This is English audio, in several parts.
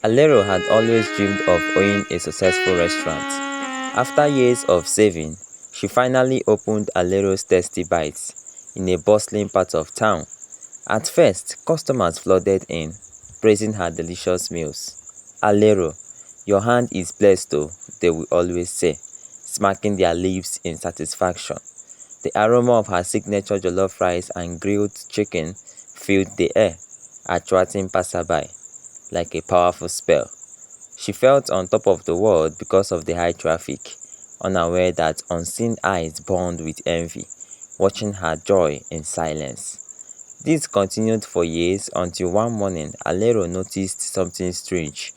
Alero had always dreamed of owning a successful restaurant. After years of saving, she finally opened Alero's Tasty Bites in a bustling part of town. At first, customers flooded in, praising her delicious meals. "Alero, your hand is blessed though," they will always say, smacking their lips in satisfaction. The aroma of her signature jollof rice and grilled chicken filled the air, attracting passerby like a powerful spell. She felt on top of the world because of the high traffic, unaware that unseen eyes burned with envy, watching her joy in silence. This continued for years until one morning Alero noticed something strange.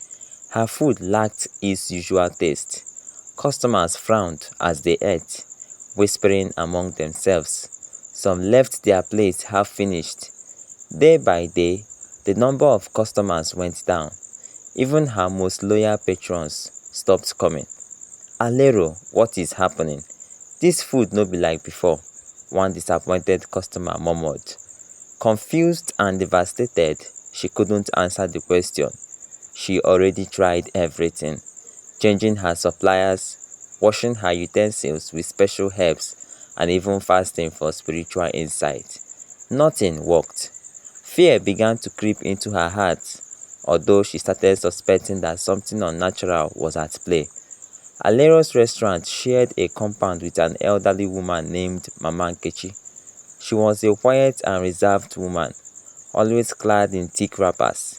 Her food lacked its usual taste. Customers frowned as they ate, whispering among themselves. Some left their plates half finished. Day by day, the number of customers went down. Even her most loyal patrons stopped coming. "Alero, what is happening? This food no be like before," one disappointed customer murmured. Confused and devastated, she couldn't answer the question. She already tried everything, changing her suppliers, washing her utensils with special herbs, and even fasting for spiritual insight. Nothing worked. Fear began to creep into her heart, although she started suspecting that something unnatural was at play. Alero's restaurant shared a compound with an elderly woman named Mama Nkechi. She was a quiet and reserved woman, always clad in thick wrappers,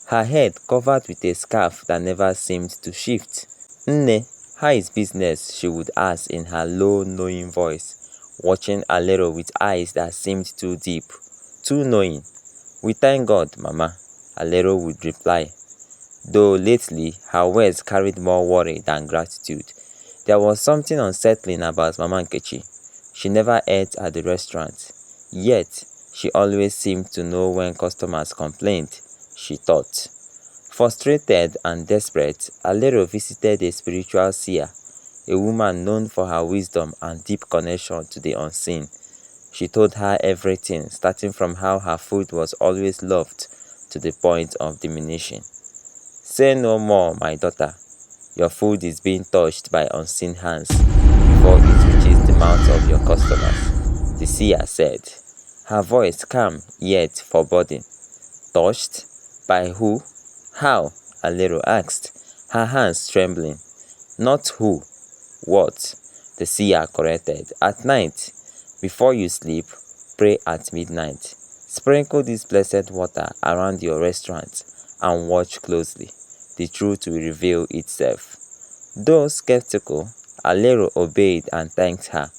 her head covered with a scarf that never seemed to shift. "Nne, how is business?" she would ask in her low, knowing voice, watching Alero with eyes that seemed too deep, too knowing. "We thank God, Mama," Alero would reply, though lately her words carried more worry than gratitude. There was something unsettling about Mama Nkechi. She never ate at the restaurant, yet she always seemed to know when customers complained, she thought. Frustrated and desperate, Alero visited a spiritual seer, a woman known for her wisdom and deep connection to the unseen. She told her everything, starting from how her food was always loved to the point of diminishing. "Say no more, my daughter. Your food is being touched by unseen hands before it reaches the mouths of your customers," the seer said, her voice calm yet foreboding. "Touched? By who? How?" Alero asked, her hands trembling. "Not who. What?" the seer corrected. "At night, before you sleep, pray at midnight. Sprinkle this blessed water around your restaurant and watch closely. The truth will reveal itself." Though skeptical, Alero obeyed and thanked her.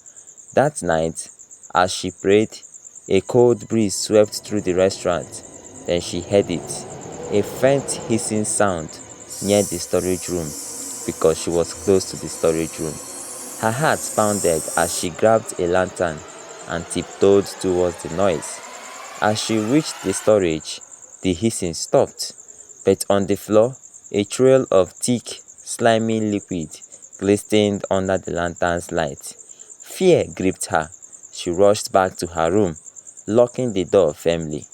That night, as she prayed, a cold breeze swept through the restaurant. Then she heard it, a faint hissing sound near the storage room, because she was close to the storage room. Her heart pounded as she grabbed a lantern and tiptoed towards the noise. As she reached the storage, the hissing stopped, but on the floor, a trail of thick, slimy liquid glistened under the lantern's light. Fear gripped her. She rushed back to her room, locking the door firmly.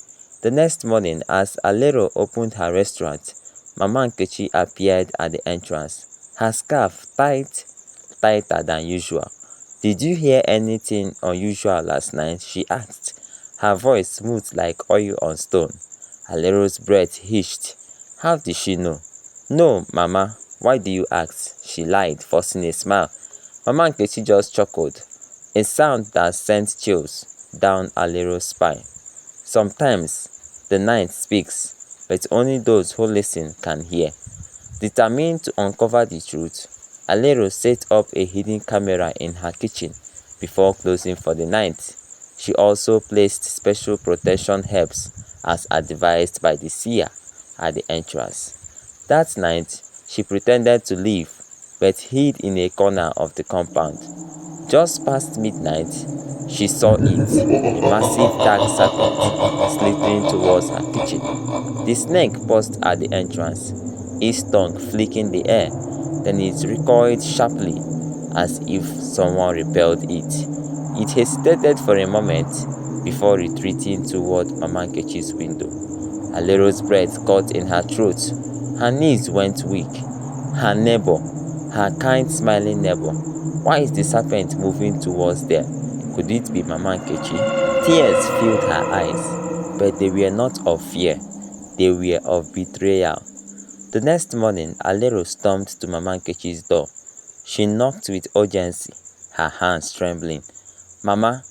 The next morning, as Alero opened her restaurant, Mama Nkechi appeared at the entrance, her scarf tighter than usual. "Did you hear anything unusual last night?" she asked, her voice smooth like oil on stone. Alero's breath hitched. How did she know? "No, Mama. Why do you ask?" she lied, forcing a smile. Mama Nkechi just chuckled, a sound that sent chills down Alero's spine. Sometimes the night speaks, but only those who listen can hear. Determined to uncover the truth, Alero set up a hidden camera in her kitchen before closing for the night. She also placed special protection herbs as advised by the seer at the entrance. That night, she pretended to leave, but hid in a corner of the compound. Just past midnight, she saw it, a massive dark serpent slithering towards her kitchen. The snake paused at the entrance, its tongue flicking the air. Then it recoiled sharply, as if someone repelled it. It hesitated for a moment before retreating toward Mama Nkechi's window. Alero's breath caught in her throat. Her knees went weak. Her neighbor, her kind smiling neighbor, why is the serpent moving towards there? Could it be Mama Nkechi? Tears filled her eyes, but they were not of fear, they were of betrayal. The next morning, Alero stormed to Mama Nkechi's door. She knocked with urgency, her hands trembling. Mama,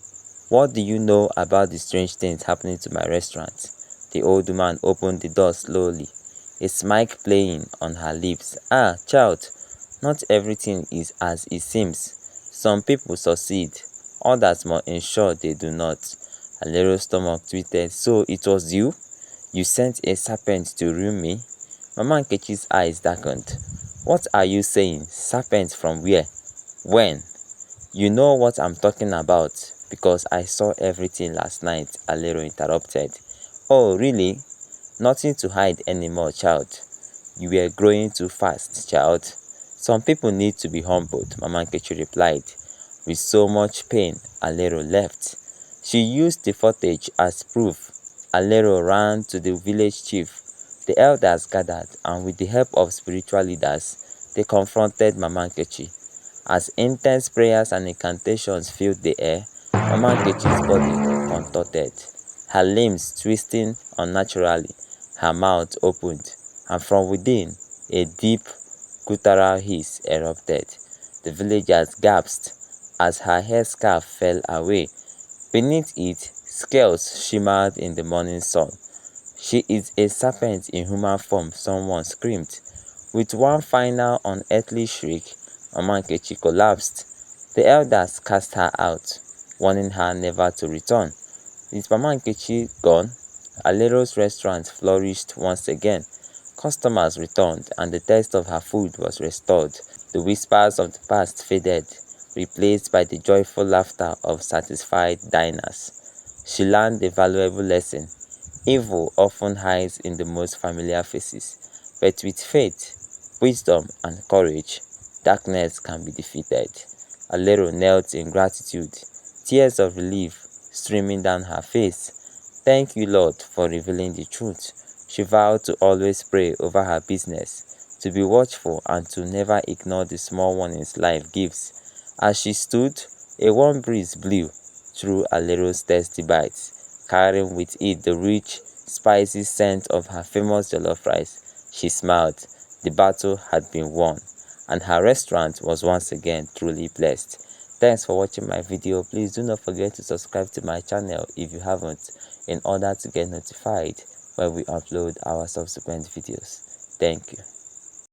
what do you know about the strange things happening to my restaurant? The old woman opened the door slowly, a smile playing on her lips. Ah, child, not everything is as it seems. Some people succeed, others must ensure they do not. Alero's stomach twisted. So it was you? You sent a serpent to ruin me? Mama Nkechi's eyes darkened. What are you saying? Serpent from where? When? You know what I'm talking about, because I saw everything last night, Alero interrupted. Oh, really? Nothing to hide anymore, child. You were growing too fast, child. Some people need to be humbled, Mama Nkechi replied. With so much pain, Alero left. She used the footage as proof. Alero ran to the village chief. The elders gathered, and with the help of spiritual leaders, they confronted Mama Nkechi. As intense prayers and incantations filled the air, Mama Nkechi's body contorted, her limbs twisting unnaturally, her mouth opened, and from within, a deep guttural hiss erupted. The villagers gasped as her headscarf fell away. Beneath it, scales shimmered in the morning sun. She is a serpent in human form, someone screamed. With one final unearthly shriek, Mama Nkechi collapsed. The elders cast her out, warning her never to return. With Mama Nkechi gone, Alero's restaurant flourished once again. Customers returned, and the taste of her food was restored. The whispers of the past faded, replaced by the joyful laughter of satisfied diners. She learned a valuable lesson. Evil often hides in the most familiar faces, but with faith, wisdom, and courage, darkness can be defeated. Alero knelt in gratitude, tears of relief streaming down her face. Thank you, Lord, for revealing the truth. She vowed to always pray over her business, to be watchful, and to never ignore the small warnings life gives. As she stood, a warm breeze blew through Alero's tasty bites, carrying with it the rich, spicy scent of her famous jollof rice. She smiled. The battle had been won, and her restaurant was once again truly blessed. Thanks for watching my video. Please do not forget to subscribe to my channel if you haven't, in order to get notified when we upload our subsequent videos. Thank you.